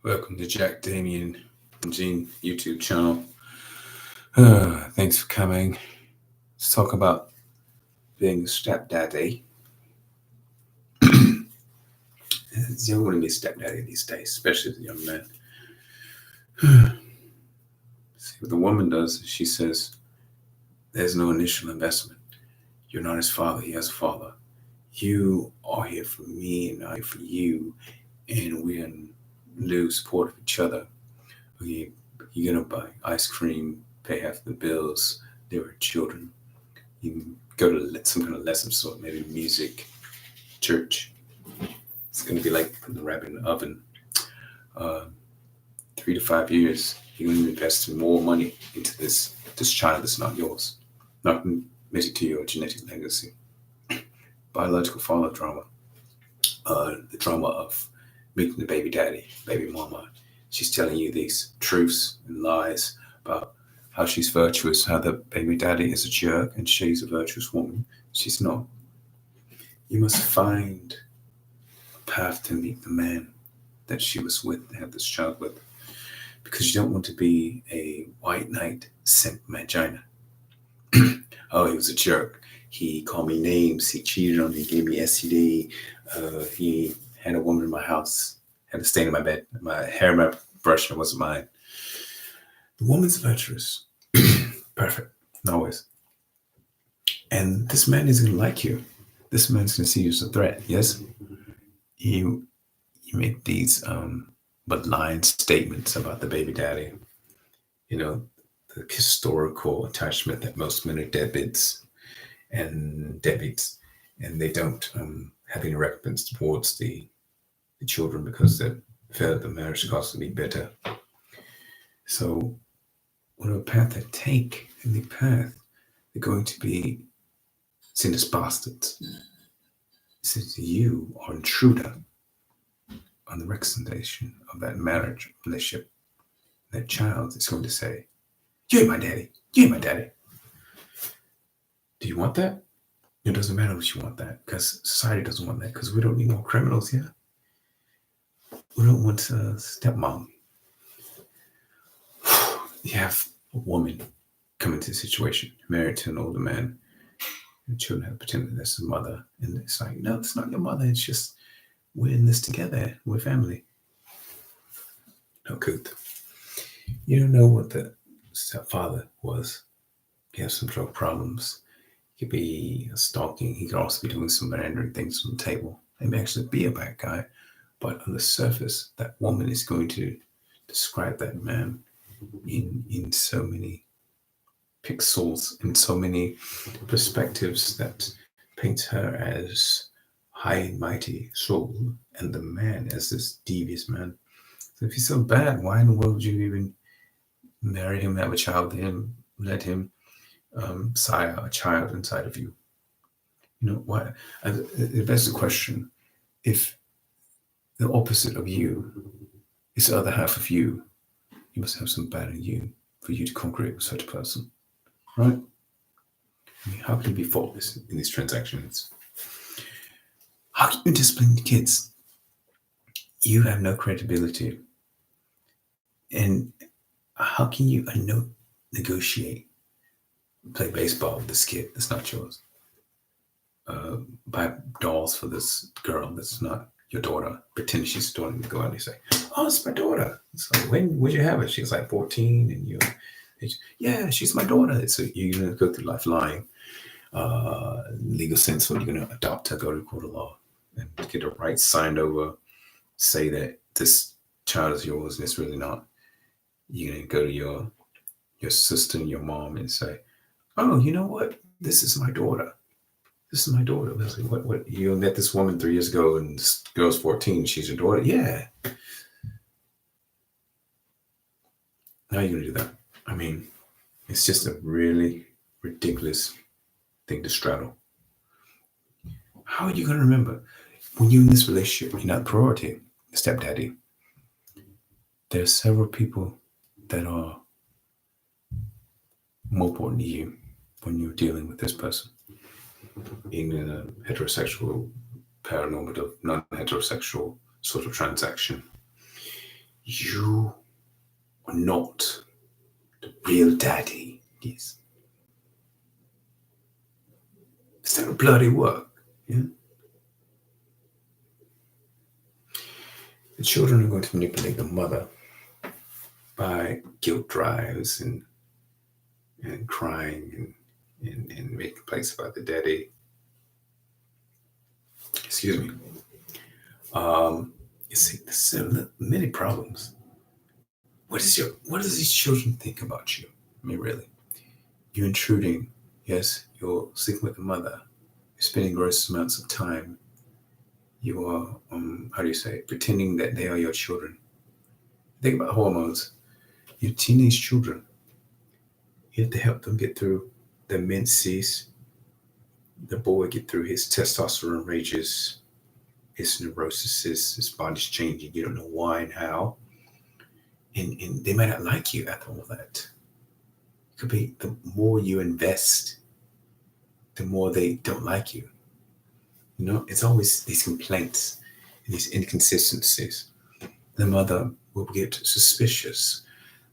Welcome to Jack Damien and Gene YouTube channel. Thanks for coming. Let's talk about being a stepdaddy. You don't want to be a stepdaddy these days, especially as a young man. See what the woman does. She says, "There's no initial investment. You're not his father. He has a father. You are here for me, and I'm here for you, and we're in loose support of each other. You're gonna buy ice cream, pay half the bills. There are children. You can go to some kind of lesson sort, maybe music, church. It's gonna be like putting the rabbit in the oven. Uh, 3 to 5 years, you're gonna invest more money into this child that's not yours, not committed to your genetic legacy. Biological father drama, the drama of meeting the baby daddy, baby mama. She's telling you these truths and lies about how she's virtuous, how the baby daddy is a jerk and she's a virtuous woman. She's not. You must find a path to meet the man that she was with, to have this child with, because you don't want to be a white knight simp mangina. Oh, he was a jerk. He called me names. He cheated on me. He gave me STD. He had a woman in my house. Had a stain in my bed. My hair, my brush, it wasn't mine. The woman's virtuous. Perfect. Always. And this man is going to like you. This man's going to see you as a threat. Yes? You make these malign statements about the baby daddy. You know, the historical attachment that most men are deadbeats, and they don't have any recompense towards the children because they felt the marriage is constantly better. So, whatever path they take, in the path, they're going to be seen as bastards. Since you are intruder on the representation of that marriage relationship, that child is going to say, "You ain't my daddy. You ain't my daddy." Do you want that? It doesn't matter if you want that, because society doesn't want that, because we don't need more criminals here. We don't want a stepmom. You have a woman come into a situation, married to an older man, and the children have pretended that's his mother. And it's like, no, it's not your mother. It's just, we're in this together. We're family. No good. You don't know what the stepfather was. He has some drug problems. He could be stalking. He could also be doing some manhandling things on the table. He may actually be a bad guy. But on the surface, that woman is going to describe that man in so many pixels, in so many perspectives that paints her as high and mighty soul, and the man as this devious man. So if he's so bad, why in the world would you even marry him, have a child with him, let him sire a child inside of you? You know, why? That's the question. If the opposite of you is the other half of you, you must have some bad in you for you to congregate with such a person, right? I mean, how can you be faultless in these transactions? How can you discipline the kids? You have no credibility. And how can you negotiate, play baseball with this kid that's not yours? Buy dolls for this girl that's not your daughter, pretend she's your daughter, and go out and say, "Oh, it's my daughter." So when would you have it? She's like 14, and yeah, she's my daughter. So you're gonna go through life lying. Legal sense, or you're gonna adopt her, go to court of law, and get her rights signed over, say that this child is yours and it's really not. You're gonna go to your sister and your mom and say, "Oh, you know what? This is my daughter. This is my daughter." Leslie, what? You met this woman 3 years ago and this girl's 14. She's your daughter? Yeah. How are you going to do that? I mean, it's just a really ridiculous thing to straddle. How are you going to remember when you're in this relationship, you're not priority, stepdaddy? There are several people that are more important to you when you're dealing with this person. In a heterosexual, paranormative, non-heterosexual sort of transaction, You are not the real daddy. Yes. It's not bloody work. Yeah. The children are going to manipulate the mother by guilt drives and crying and making complaints about the daddy. Excuse me. You see, there's many problems. What does these children think about you? I mean, really, you're intruding. Yes, you're sleeping with the mother. You're spending gross amounts of time. You are, how do you say, pretending that they are your children. Think about hormones. Your teenage children. You have to help them get through the menses. The boy get through his testosterone rages, his neurosis, his body's changing. You don't know why and how. And they might not like you after all that. It could be the more you invest, the more they don't like you. You know, it's always these complaints and these inconsistencies. The mother will get suspicious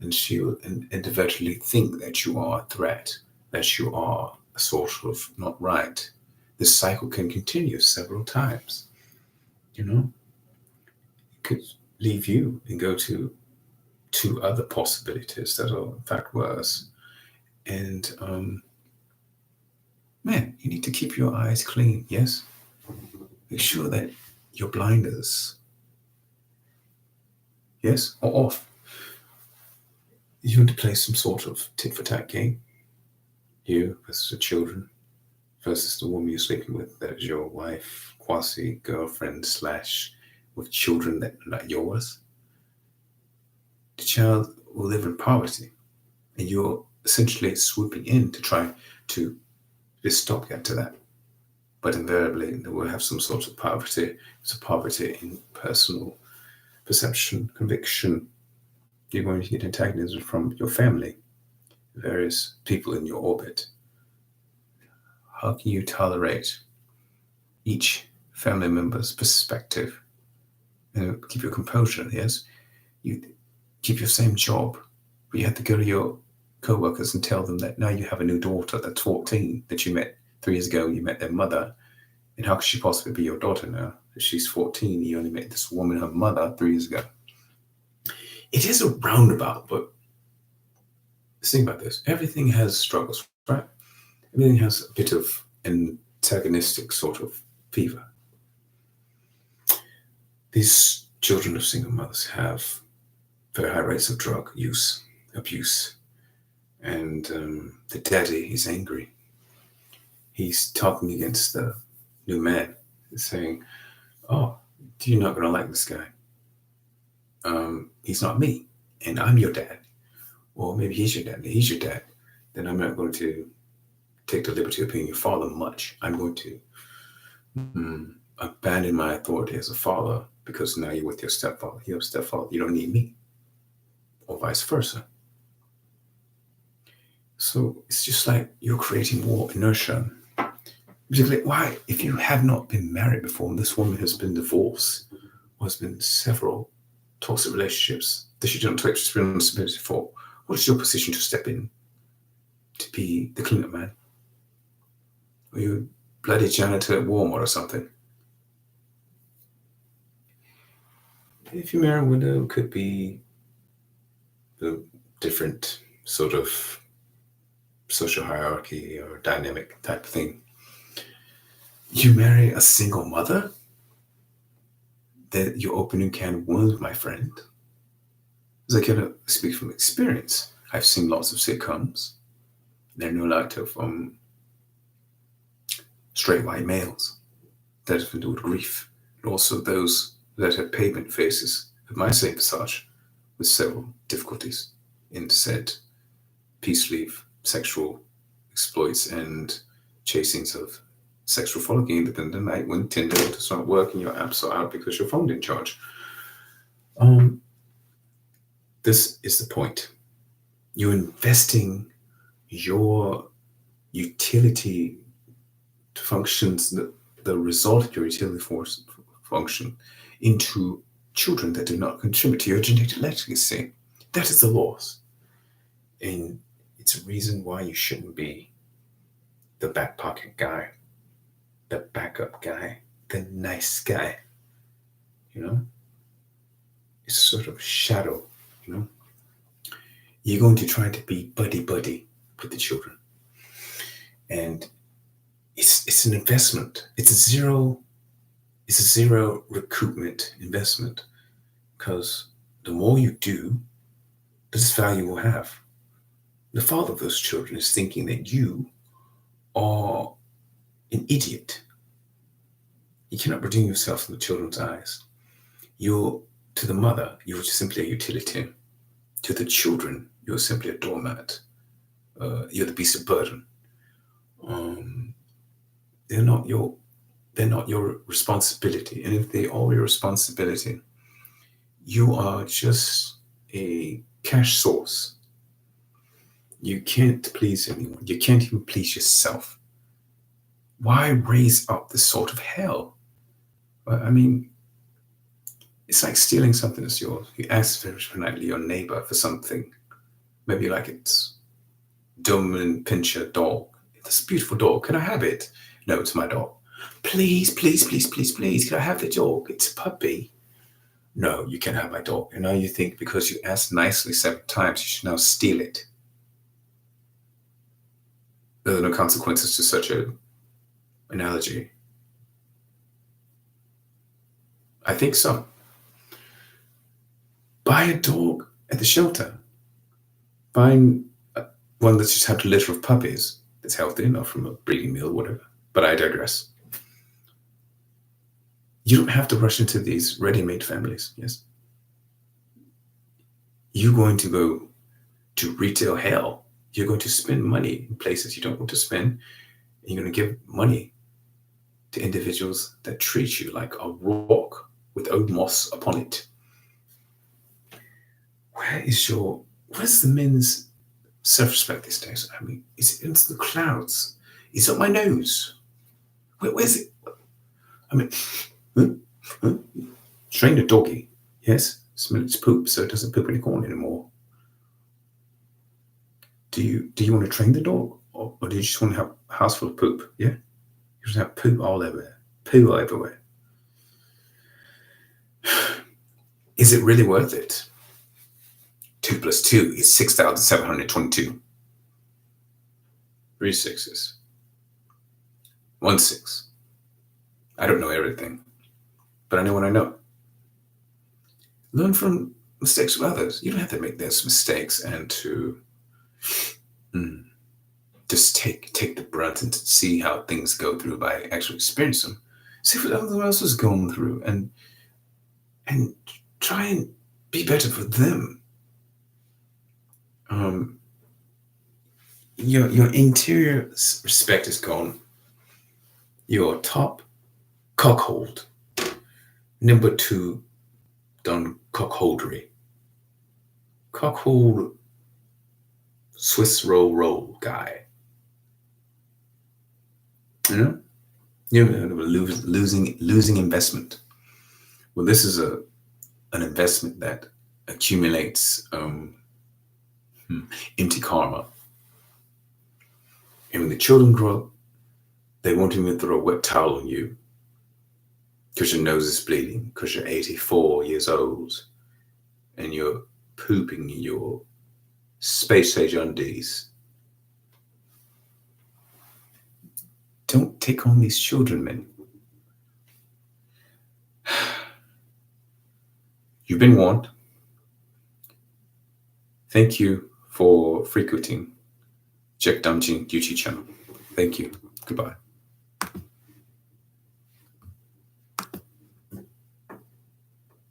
and she will and eventually think that you are a threat, that you are a sort of not right. This cycle can continue several times. You know, it could leave you and go to two other possibilities that are in fact worse. And man, you need to keep your eyes clean. Yes, make sure that your blinders, yes, are off. You want to play some sort of tit for tat game. You versus the children versus the woman you're sleeping with, that is your wife, quasi girlfriend slash with children that are not yours. The child will live in poverty, and you're essentially swooping in to try to be a stopgap to that. But invariably, they will have some sort of poverty. It's a poverty in personal perception, conviction. You're going to get antagonism from your family, various people in your orbit. How can you tolerate each family member's perspective and keep your composure? Yes, you keep your same job, but you have to go to your co-workers and tell them that now you have a new daughter that's 14 that you met 3 years ago. You met their mother, and how could she possibly be your daughter now? If she's 14, you only met this woman, her mother, 3 years ago. It is a roundabout, but think about this. Everything has struggles, right? Everything has a bit of antagonistic sort of fever. These children of single mothers have very high rates of drug use, abuse, and the daddy is angry. He's talking against the new man, he's saying, "Oh, you're not going to like this guy. He's not me, and I'm your dad. Or maybe he's your dad. He's your dad. Then I'm not going to take the liberty of being your father much. I'm going to abandon my authority as a father because now you're with your stepfather. You're a stepfather. You don't need me, or vice versa." So it's just like you're creating more inertia. Particularly, why, if you have not been married before, and this woman has been divorced, or has been several toxic relationships that she didn't take responsibility for, what is your position to step in to be the cleanup man? Are you a bloody janitor at Walmart or something? If you marry a widow, it could be a different sort of social hierarchy or dynamic type of thing. You marry a single mother, then you're opening can of worms, my friend. As I can speak from experience, I've seen lots of sitcoms. There are no lot of straight white males that have endured grief, and also those that have pavement faces of my same visage with several difficulties in said peace leave, sexual exploits, and chasings of sexual frolicking in the night when Tinder does not work and your apps are out because your phone didn't charge. This is the point. You're investing your utility functions, the result of your utility force function into children that do not contribute to your genetic legacy. That is the loss. And it's a reason why you shouldn't be the back pocket guy, the backup guy, the nice guy. You know, it's sort of shadow. You know, you're going to try to be buddy buddy with the children, and it's an investment. It's a zero recoupment investment, because the more you do, the less value will have. The father of those children is thinking that you are an idiot. You cannot redeem yourself from the children's eyes. To the mother, you're simply a utility. To the children, you're simply a doormat. You're the beast of burden. They're not your responsibility. And if they are your responsibility, you are just a cash source. You can't please anyone. You can't even please yourself. Why raise up this sort of hell? I mean, it's like stealing something that's yours. You ask very politely your neighbor for something. Maybe like it's Doberman Pinscher dog. It's a beautiful dog. Can I have it? No, it's my dog. Please, please, please, please, please. Can I have the dog? It's a puppy. No, you can't have my dog. And now you think because you asked nicely 7 times, you should now steal it. There are no consequences to such an analogy. I think so. Buy a dog at the shelter. Find one that's just had a litter of puppies that's healthy, not from a breeding mill, whatever. But I digress. You don't have to rush into these ready-made families, yes? You're going to go to retail hell. You're going to spend money in places you don't want to spend. And you're going to give money to individuals that treat you like a rock with old moss upon it. Where's the men's self-respect these days? I mean, is it into the clouds? It's up my nose. Where's it? I mean, train the doggy, yes? Smell its poop so it doesn't poop in the corner anymore. Do you want to train the dog? Or do you just want to have a house full of poop? Yeah? You just have poop all everywhere. Poo everywhere. Is it really worth it? 2 plus 2 is 6,722. 3 6s. 1 6. I don't know everything, but I know what I know. Learn from mistakes of others. You don't have to make those mistakes and to just take the brunt and to see how things go through by actually experiencing them. See what everyone else is going through and try and be better for them. Your interior respect is gone. Your top cockhold. Number 2 done cockholdery. Cockhold Swiss roll guy. You know, losing investment. Well, this is an investment that accumulates empty karma. And when the children grow up, they won't even throw a wet towel on you because your nose is bleeding, because you're 84 years old and you're pooping in your space age undies. Don't take on these children, men. You've been warned. Thank you for frequenting Jack Damjin YouTube channel. Thank you. Goodbye.